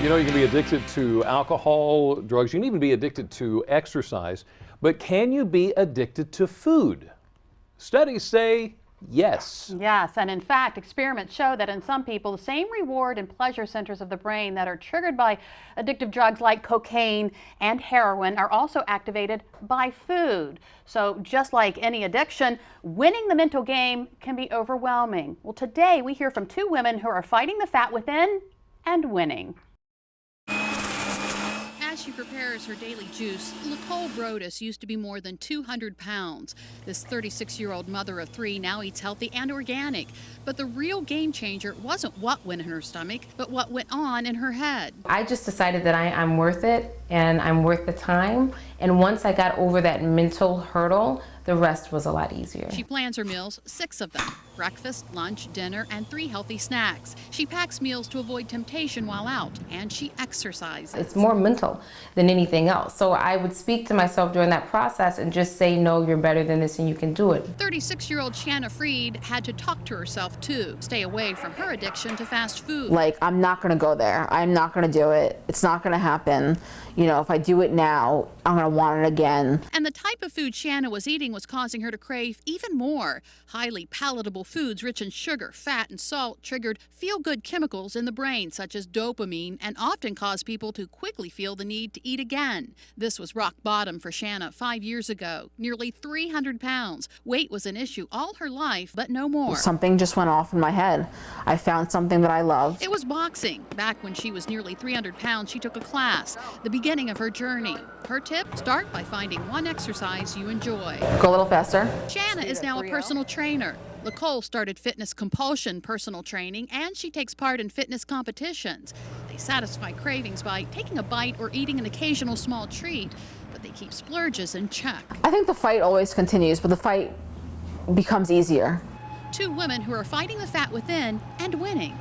You know, you can be addicted to alcohol, drugs. You can even be addicted to exercise. But can you be addicted to food? Studies say yes. Yes, and in fact, experiments show that in some people, the same reward and pleasure centers of the brain that are triggered by addictive drugs like cocaine and heroin are also activated by food. So just like any addiction, winning the mental game can be overwhelming. Well, today we hear from two women who are fighting the fat within and winning. As she prepares her daily juice, Nicole Brodus used to be more than 200 pounds. This 36-year-old mother of three now eats healthy and organic. But the real game changer wasn't what went in her stomach, but what went on in her head. I just decided that I'm worth it and I'm worth the time. And once I got over that mental hurdle, the rest was a lot easier. She plans her meals, 6 of them: breakfast, lunch, dinner, and 3 healthy snacks. She packs meals to avoid temptation while out, and she exercises. It's more mental than anything else. So I would speak to myself during that process and just say, no, you're better than this and you can do it. 36-year-old Shanna Freed had to talk to herself too, stay away from her addiction to fast food. Like, I'm not gonna go there. I'm not gonna do it. It's not gonna happen. You know, if I do it now, I'm gonna want it again. And the type of food Shanna was eating was causing her to crave even more. Highly palatable foods rich in sugar, fat, and salt triggered feel-good chemicals in the brain, such as dopamine, and often cause people to quickly feel the need to eat again. This was rock bottom for Shanna 5 years ago. Nearly 300 pounds. Weight was an issue all her life, but no more. Something just went off in my head. I found something that I loved. It was boxing. Back when she was nearly 300 pounds, she took a class, the beginning of her journey. Her tip: start by finding one exercise you enjoy. Go a little faster. Shanna is now a personal trainer. Nicole started fitness compulsion personal training, and she takes part in fitness competitions. They satisfy cravings by taking a bite or eating an occasional small treat, but they keep splurges in check. I think the fight always continues, but the fight becomes easier. Two women who are fighting the fat within and winning.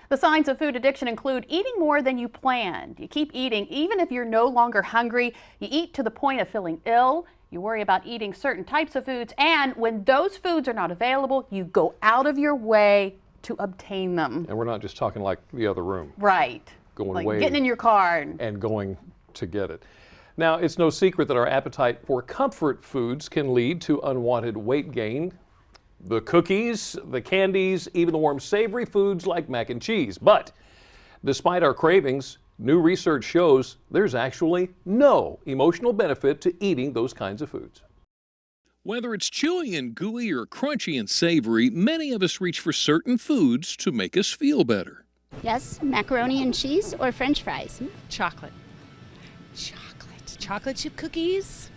The signs of food addiction include eating more than you planned. You keep eating even if you're no longer hungry. You eat to the point of feeling ill. You worry about eating certain types of foods, and when those foods are not available, you go out of your way to obtain them. And we're not just talking like the other room. Right. Going like away getting in your car and going to get it. Now, it's no secret that our appetite for comfort foods can lead to unwanted weight gain. The cookies, the candies, even the warm savory foods like mac and cheese. But despite our cravings, new research shows there's actually no emotional benefit to eating those kinds of foods. Whether it's chewy and gooey or crunchy and savory, many of us reach for certain foods to make us feel better. Yes, macaroni and cheese or French fries. Chocolate, chocolate chip cookies,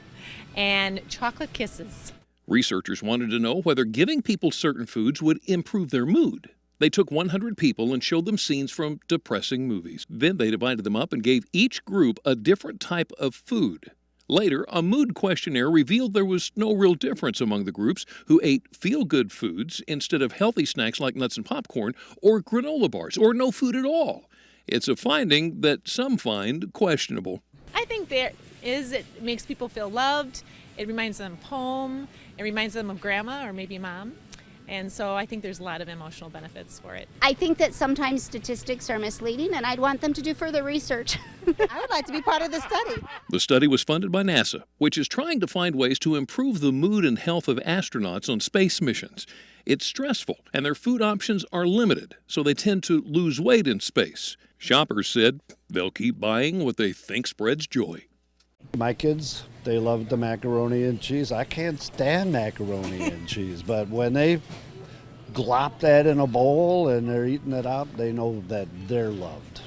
and chocolate kisses. Researchers wanted to know whether giving people certain foods would improve their mood. They took 100 people and showed them scenes from depressing movies. Then they divided them up and gave each group a different type of food. Later, a mood questionnaire revealed there was no real difference among the groups who ate feel-good foods instead of healthy snacks like nuts and popcorn or granola bars or no food at all. It's a finding that some find questionable. I think it makes people feel loved. It reminds them of home. It reminds them of grandma or maybe mom. And so I think there's a lot of emotional benefits for it. I think that sometimes statistics are misleading, and I'd want them to do further research. I would like to be part of the study. The study was funded by NASA, which is trying to find ways to improve the mood and health of astronauts on space missions. It's stressful, and their food options are limited, so they tend to lose weight in space. Shoppers said they'll keep buying what they think spreads joy. My kids, they love the macaroni and cheese. I can't stand macaroni and cheese, but when they glop that in a bowl and they're eating it out, they know that they're loved.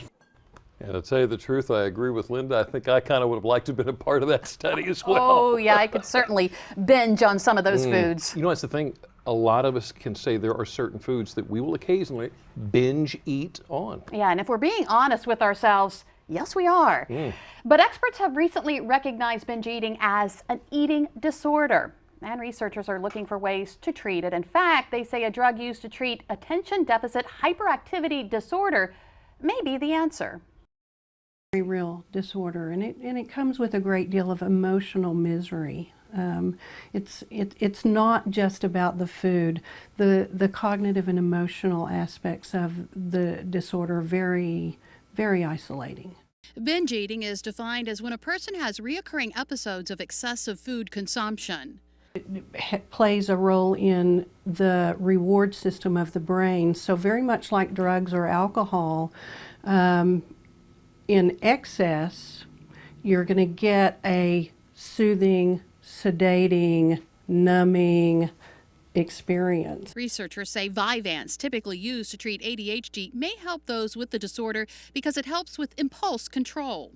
And to tell you the truth, I agree with Linda. I think I kind of would have liked to have been a part of that study as well. Oh, yeah, I could certainly binge on some of those foods. You know, that's the thing. A lot of us can say there are certain foods that we will occasionally binge eat on. Yeah, and if we're being honest with ourselves, yes, we are. But experts have recently recognized binge eating as an eating disorder. And researchers are looking for ways to treat it. In fact, they say a drug used to treat attention deficit hyperactivity disorder may be the answer. Very real disorder, and it comes with a great deal of emotional misery. It's not just about the food. The cognitive and emotional aspects of the disorder are very very isolating. Binge eating is defined as when a person has reoccurring episodes of excessive food consumption. It plays a role in the reward system of the brain. So very much like drugs or alcohol, in excess, you're going to get a soothing, sedating, numbing experience. Researchers say Vyvanse, typically used to treat ADHD, may help those with the disorder because it helps with impulse control.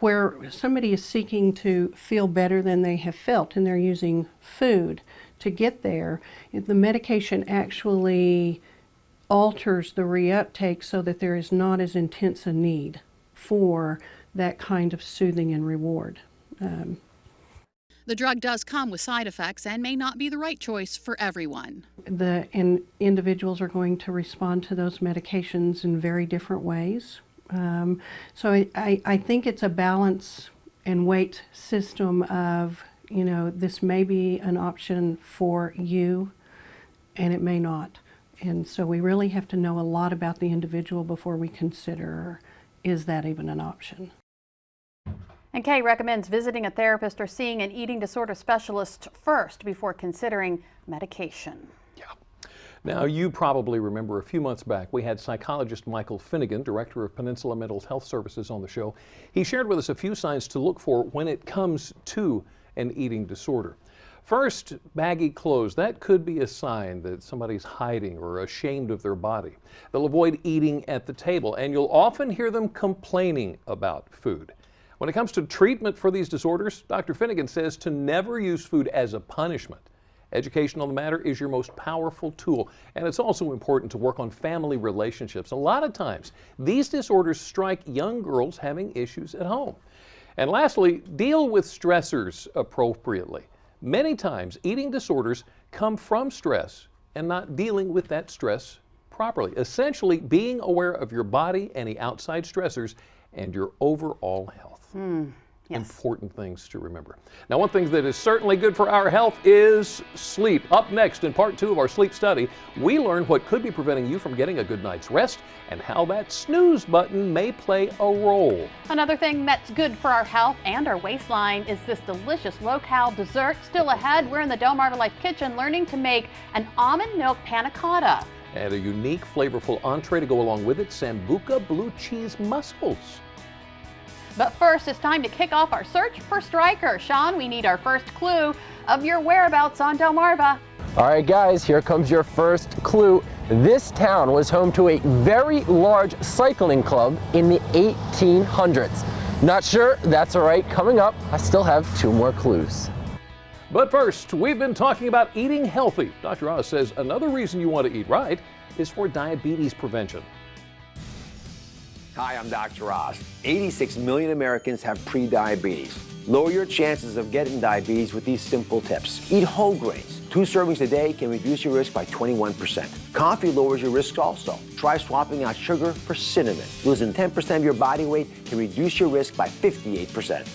Where somebody is seeking to feel better than they have felt and they're using food to get there, the medication actually alters the reuptake so that there is not as intense a need for that kind of soothing and reward. The drug does come with side effects and may not be the right choice for everyone. Individuals are going to respond to those medications in very different ways. So I think it's a balance and weight system of, this may be an option for you and it may not. And so we really have to know a lot about the individual before we consider, is that even an option? And Kay recommends visiting a therapist or seeing an eating disorder specialist first before considering medication. Now, you probably remember a few months back we had psychologist Michael Finnegan, director of Peninsula Mental Health Services, on the show. He shared with us a few signs to look for when it comes to an eating disorder. First, baggy clothes. That could be a sign that somebody's hiding or ashamed of their body. They'll avoid eating at the table, and you'll often hear them complaining about food. When it comes to treatment for these disorders, Dr. Finnegan says to never use food as a punishment. Education on the matter is your most powerful tool, and it's also important to work on family relationships. A lot of times, these disorders strike young girls having issues at home. And lastly, deal with stressors appropriately. Many times, eating disorders come from stress and not dealing with that stress properly. Essentially, being aware of your body, any outside stressors, and your overall health. Yes. Important things to remember. Now, one thing that is certainly good for our health is sleep. Up next in part 2 of our sleep study, we learn what could be preventing you from getting a good night's rest and how that snooze button may play a role. Another thing that's good for our health and our waistline is this delicious low-cal dessert. Still ahead, we're in the Del Mar Life kitchen learning to make an almond milk panna cotta. And a unique, flavorful entree to go along with it, Sambuca blue cheese mussels. But first, it's time to kick off our search for Stryker. Sean, we need our first clue of your whereabouts on Delmarva. All right, guys, here comes your first clue. This town was home to a very large cycling club in the 1800s. Not sure? That's all right. Coming up, I still have 2 more clues. But first, we've been talking about eating healthy. Dr. Oz says another reason you want to eat right is for diabetes prevention. Hi, I'm Dr. Oz. 86 million Americans have pre-diabetes. Lower your chances of getting diabetes with these simple tips. Eat whole grains. 2 servings a day can reduce your risk by 21%. Coffee lowers your risk also. Try swapping out sugar for cinnamon. Losing 10% of your body weight can reduce your risk by 58%.